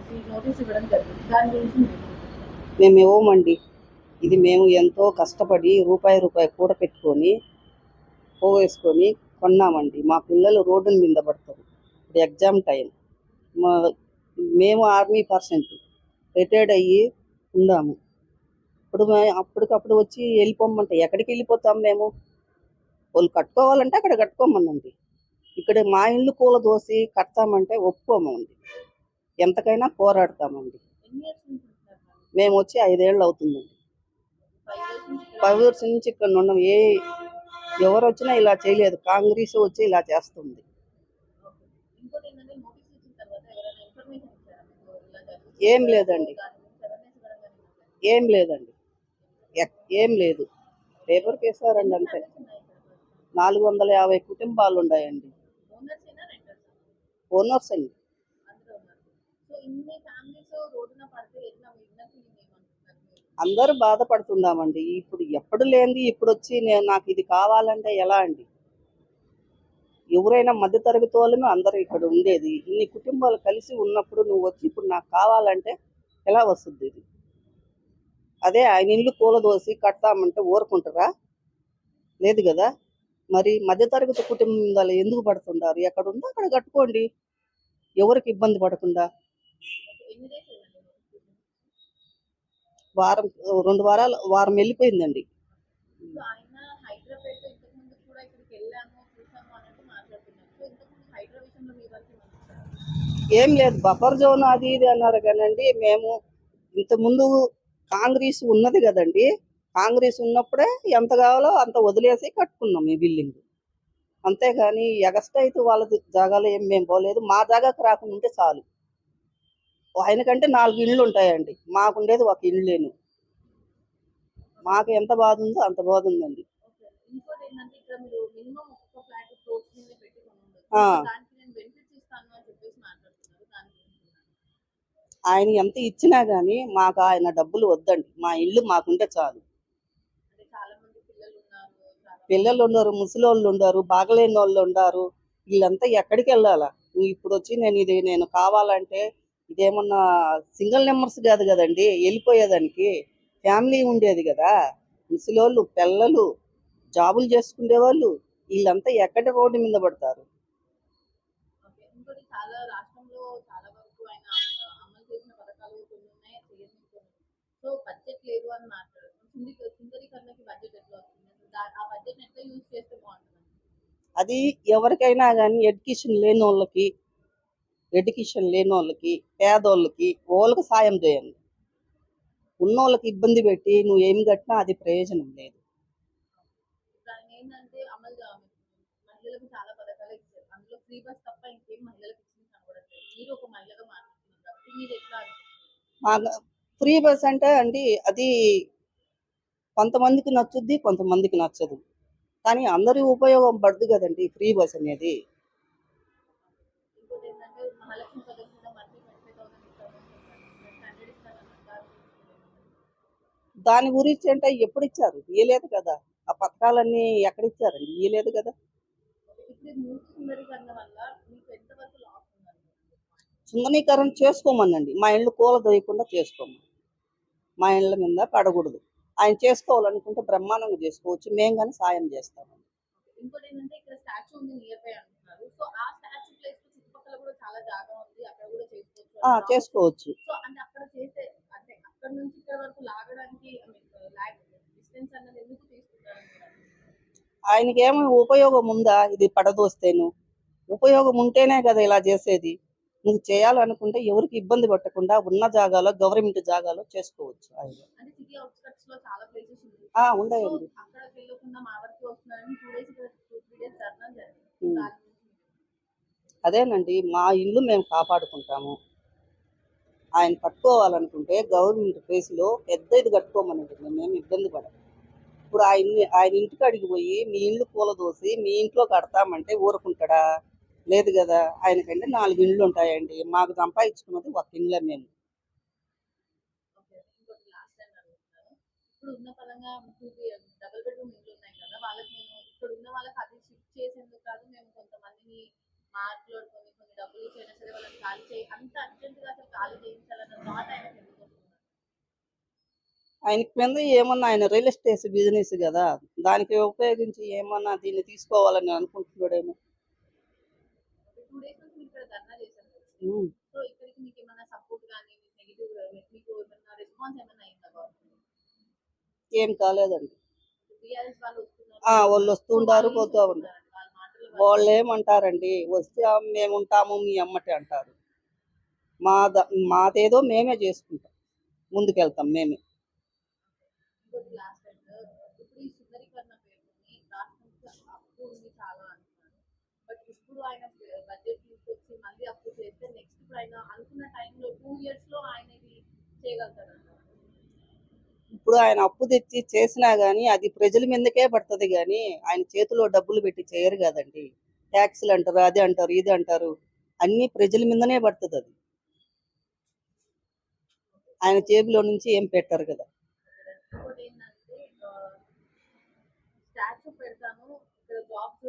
చెప్పేసి నోటీస్ ఇవ్వడం జరిగింది. దాని గురించి మేము ఇవ్వమండి. ఇది మేము ఎంతో కష్టపడి రూపాయి కూడపెట్టుకొని పోగేసుకొని కొన్నామండి. మా పిల్లలు రోడ్డుల మీద పడతారు. ఇప్పుడు ఎగ్జామ్ టైం. మా మేము ఆర్మీ పర్సెంట్ రిటైర్డ్ అయ్యి ఉన్నాము. ఇప్పుడు అప్పటికప్పుడు వచ్చి వెళ్ళిపోమంటే ఎక్కడికి వెళ్ళిపోతాం మేము? వాళ్ళు కట్టుకోవాలంటే అక్కడ కట్టుకోమనండి. ఇక్కడ మా ఇల్లు కూలదోసి కడతామంటే ఒప్పుకోమండి. ఎంతకైనా పోరాడతామండి. మేము వచ్చి 5 ఏళ్ళు అవుతుందండి. 5 ఇయర్స్ నుంచి ఇక్కడ ఉన్నాం. ఎవరు వచ్చినా ఇలా చేయలేదు. కాంగ్రెస్ వచ్చి ఇలా చేస్తుంది. ఏం లేదండి, ఏం లేదండి, ఏం లేదు. పేపర్కి వేసారండి అంతే. 450 కుటుంబాలు ఉన్నాయండి. ఓనర్స్ అండి. అందరూ బాధపడుతున్నామండి. ఇప్పుడు ఎప్పుడు లేనిది ఇప్పుడు వచ్చి నాకు ఇది కావాలంటే ఎలా అండి? ఎవరైనా మధ్యతరగతి వాళ్ళమే అందరూ ఇక్కడ ఉండేది. ఇన్ని కుటుంబాలు కలిసి ఉన్నప్పుడు నువ్వు వచ్చి ఇప్పుడు నాకు కావాలంటే ఎలా వస్తుంది ఇది? అదే ఆయన ఇల్లు కూలదోసి కడతామంటే ఊరుకుంటారా? లేదు కదా. మరి మధ్యతరగతి కుటుంబాలు ఎందుకు పడుతుంటారు? ఎక్కడ ఉందో అక్కడ కట్టుకోండి, ఎవరికి ఇబ్బంది పడకుండా. వారం 2 వారాలు వారం వెళ్ళిపోయిందండి. ఏం లేదు, బఫర్ జోన్ అది ఇది అన్నారు కానండి. మేము ఇంతకుముందు కాంగ్రెస్ ఉన్నది కదండి. కాంగ్రెస్ ఉన్నప్పుడే ఎంత కావాలో అంత వదిలేసి కట్టుకున్నాం ఈ బిల్డింగ్. అంతేగాని ఎగస్ట్ అయితే వాళ్ళ జాగాలో ఏం మేము పోలేదు. మా జాగాకు రాకుండా ఉంటే చాలు. ఆయనకంటే 4 ఇళ్ళు ఉంటాయండి, మాకుండేది ఒక ఇల్లు లేను. మాకు ఎంత బాధ ఉందో అంత బాధ ఉందండి. ఆయన ఎంత ఇచ్చినా కానీ మాకు ఆయన డబ్బులు వద్దండి. మా ఇల్లు మాకుంటే చాలు. పిల్లలు ఉన్నారు, ముసలోళ్ళు ఉన్నారు, బాగలేని వాళ్ళు ఉన్నారు. వీళ్ళంతా ఎక్కడికి వెళ్ళాలా? ఇప్పుడు వచ్చి నేను కావాలంటే ఇదేమన్నా సింగిల్ నెంబర్స్ కాదు కదండి వెళ్ళిపోయేదానికి. ఫ్యామిలీ ఉండేది కదా. ముసలోళ్ళు, పిల్లలు, జాబులు చేసుకునే వాళ్ళు, వీళ్ళంతా ఎక్కడ రోడ్డు మీద పడతారు? అది ఎవరికైనా కానీ ఎడ్యుకేషన్ లేని వాళ్ళకి పేదోళ్ళకి వాళ్ళకి సాయం చేయండి. ఉన్నోళ్ళకి ఇబ్బంది పెట్టి నువ్వు ఏమి కట్టినా అది ప్రయోజనం లేదు. ఫ్రీ బస్ అంటే అండి అది కొంతమందికి నచ్చుద్ది, కొంతమందికి నచ్చదు. కానీ అందరి ఉపయోగం పడదు కదండి ఫ్రీ బస్ అనేది. దాని గురించి అంటే ఎప్పుడు ఇచ్చారు? ఇయ్యలేదు కదా. ఆ పథకాలన్నీ ఎక్కడిచ్చారండి? ఇయ్యలేదు కదా. సుందరీకరణ చేసుకోమనండి. మా ఇళ్ళు కూలదోయకుండా చేసుకోమని. మా ఇళ్ళ మీద పడకూడదు. ఆయన చేసుకోవాలనుకుంటే బ్రహ్మాండంగా చేసుకోవచ్చు. మేము కానీ సాయం చేస్తాము. చేసుకోవచ్చు. ఆయనకి ఏమో ఉపయోగం ఉందా? ఇది పడదోస్తేను ఉపయోగం ఉంటేనే కదా ఇలా చేసేది. నువ్వు చేయాలనుకుంటే ఎవరికి ఇబ్బంది పెట్టకుండా ఉన్న జాగాలో, గవర్నమెంట్ జాగాలో చేసుకోవచ్చు. ఆయన ఉండయండి. అదేనండి, మా ఇల్లు మేము కాపాడుకుంటాము. ఆయన కట్టుకోవాలనుకుంటే గవర్నమెంట్ ప్లేస్లో పెద్ద ఇది కట్టుకోమనండి. మేము ఇబ్బంది పడము. ఇప్పుడు ఆయన ఇంటికి అడిగి పోయి మీ ఇల్లు కూలదోసి మీ ఇంట్లో కడతామంటే ఊరుకుంటాడా? లేదు కదా. ఆయనకంటే 4 ఇళ్ళు ఉంటాయండి. మాకు సంపాదించుకున్నది ఒక ఇళ్ళే మేము. థాట్ ఆయనకి ఎందుకు వస్తుంది? ఆయనకి మీద ఏమన్నా ఆయన రియల్ ఎస్టేట్ బిజినెస్ కదా, దానికి ఉపయోగించి ఏమన్నా దీన్ని తీసుకోవాలని అనుకుంటున్నాడేమో. 2 డేస్ నుంచి మీరు ఇక్కడ ధర్నా చేశారు కదా. ఉమ్. సో ఇక్కడికి మీకు ఏమైనా సపోర్ట్ కానీ నెగిటివ్ మీకు ఏమైనా రెస్పాన్స్ ఏమైనా అయిందా గవర్నమెంట్? ఏం కాలేదండి. టీఆర్ఎస్ వాళ్ళు వస్తున్నారు, వాళ్ళు సో వస్తుంటారు, వాళ్ళు ఏం పోతూ ఉంటారు. చెప్తున్నారండి వాళ్ళ మాటలు? వాళ్ళు ఏమంటారండి, వస్తే మేము ఉంటాము మీ అమ్మటే అంటారు. మాదేదో మేమే చేసుకుంటాం, ముందుకెళ్తాం మేమే. ఇంకోటి లాస్ట్ అండ్ ఇప్పుడు ఈ సుందరీకరణ పేరుని రాష్ట్రానికి అప్పు ఉంది చాలా అంటున్నారు. బట్ ఇప్పుడు ఆయన బడ్జెట్ తీసుకొచ్చి మళ్ళీ అప్పు చేస్తే నెక్స్ట్ ఇప్పుడు ఆయన అనుకున్న టైంలో 2 years లో ఆయన ఇది చేయగలుగుతారంట. ఇప్పుడు ఆయన అప్పు తెచ్చి చేసినా గానీ అది ప్రజల మీదకే పడుతుంది, కానీ ఆయన చేతిలో డబ్బులు పెట్టి చేయరు కదండి. ట్యాక్సులు అంటారు, అది అంటారు, ఇది అంటారు, అన్ని ప్రజల మీదనే పడుతుంది. అది ఆయన జేబులో నుంచి ఏం పెట్టరు కదా. ఇంకోటి ఏంటంటే స్టాచ్యూ పెడతాను, ఇక్కడ జాబ్స్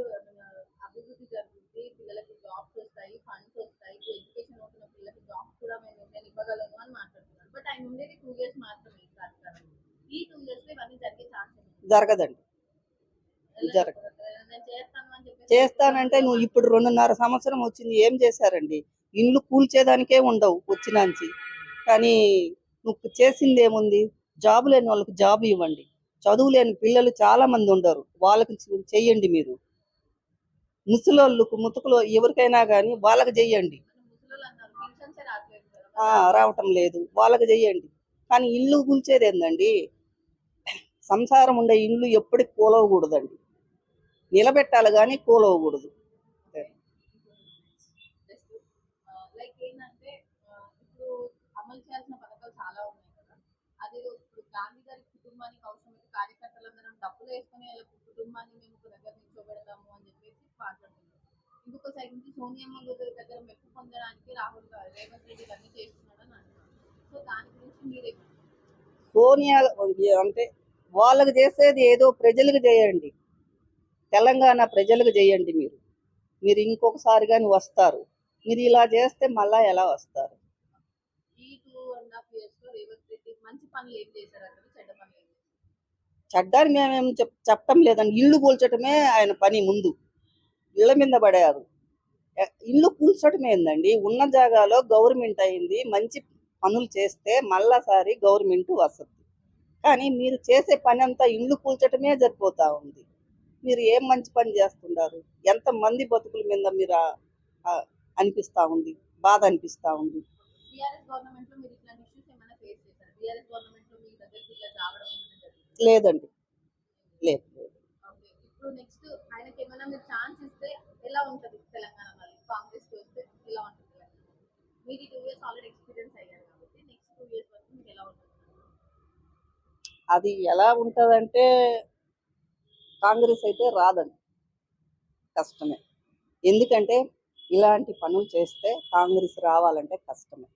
అభివృద్ధి జరుగుతుంది, పిల్లలకి జాబ్స్ వస్తాయి, ఫండ్స్ వస్తాయి, ఎడ్యుకేషన్ అవుతున్న పిల్లలకి జాబ్స్ కూడా నేను ఇవ్వగలను అని మాట్లాడుతున్నాను. బట్ ఆయన ఉండేది 2 years మాత్రమే ఈ అధికారం. ఈ 2 years లో ఇవన్నీ జరిగే ఛాన్స్ జరగదండి. జరగ నేను చేస్తాను అని చెప్పేసి చేస్తానంటే నువ్వు ఇప్పుడు 2.5 సంవత్సరం వచ్చింది, ఏం చేశారండి? ఇండ్లు కూల్చేదానికే ఉండవు వచ్చినాంచి, కానీ నువ్వు చేసింది ఏముంది? జాబు లేని వాళ్ళకి జాబ్ ఇవ్వండి, చదువు లేని పిల్లలు చాలా మంది ఉండరు, వాళ్ళకి చెయ్యండి. మీరు ముసలోళ్ళకు ముతుకులో ఎవరికైనా కానీ వాళ్ళకి చెయ్యండి. ముసలోళ్ళు అన్నారు పెన్షన్సే రావట్లేదు కదా. రావటం లేదు, వాళ్ళకి చెయ్యండి. కానీ ఇల్లు కూల్చేది ఏందండి? సంసారం ఉండే ఇల్లు ఎప్పటికి కూలవకూడదండి, నిలబెట్టాలి కానీ కూలవకూడదు. జస్ట్ లైక్ ఏంటంటే ఇప్పుడు అమలు చేయాల్సిన పథకాలు చాలా ఉన్నాయి కదా. అది ఇప్పుడు గాంధీ గారి కుటుంబానికి అవసరమైతే కార్యకర్తలందరం డబ్బులు వేసుకుని వాళ్ళ కుటుంబాన్ని మేము ఒక దగ్గర నిల్చోబెడతాము అని చెప్పేసి మాట్లాడుతున్నారు. ఇంకొక సైడ్ నుంచి సోనియమ్మ దగ్గర మెప్పు పొందడానికి రాహుల్ గారు రేవంత్ రెడ్డి ఇవన్నీ చేస్తున్నాడని అంటున్నారు. సో దాని గురించి మీరేమంటారు? సోనియా అంటే వాళ్ళకి చేసేది ఏదో ప్రజలకు చేయండి, తెలంగాణ ప్రజలకు చేయండి. మీరు ఇంకొకసారి కానీ వస్తారు, మీరు ఇలా చేస్తే మళ్ళా ఎలా వస్తారు? ఈ 2.5 years లో రేవంత్ రెడ్డి మంచి పనులు ఏం చేశారంటారు, చెడ్డ పనులు ఏం చేశారు? చెడ్డాన్ని మేమేం చెప్పటం లేదండి, ఇల్లు కూల్చటమే ఆయన పని. ముందు ఇళ్ళ మీద పడారు, ఇల్లు కూల్చటం ఏందండి? ఉన్న జాగాలో గవర్నమెంట్ అయింది, మంచి పనులు చేస్తే మళ్ళాసారి గవర్నమెంట్ వస్తుంది. కానీ మీరు చేసే పని అంతా ఇల్లు కూల్చటమే సరిపోతా ఉంది. మీరు ఏం మంచి పని చేస్తున్నారు? ఎంతమంది బతుకుల మీద మీరు అనిపిస్తూ ఉంది, బాధ అనిపిస్తూ ఉంది. టీఆర్ఎస్ గవర్నమెంట్ లో మీరు ఇట్లాంటి ఇష్యూస్ ఏమైనా ఫేస్ చేశారు? టీఆర్ఎస్ గవర్నమెంట్ లో మీ దగ్గరికి ఇలా రావడం ఏమైనా జరిగింది? లేదండి, లేదు. ఓకే, ఇప్పుడు నెక్స్ట్ ఆయనకి ఏమైనా మీరు ఛాన్స్ ఇస్తే ఎలా ఉంటుంది తెలంగాణ? మళ్ళీ కాంగ్రెస్ వస్తే ఎలా ఉంటుంది తెలంగాణ? మీరు 2 years ఆల్రెడీ ఎక్స్పీరియన్స్ అయ్యారు కాబట్టి నెక్స్ట్ 2 years వరకు మీకు ఎలా ఉంటుంది? అది ఎలా ఉంటుందంటే కాంగ్రెస్ అయితే రాదండి, కష్టమే. ఎందుకంటే ఇలాంటి పనులు చేస్తే కాంగ్రెస్ రావాలంటే కష్టమే.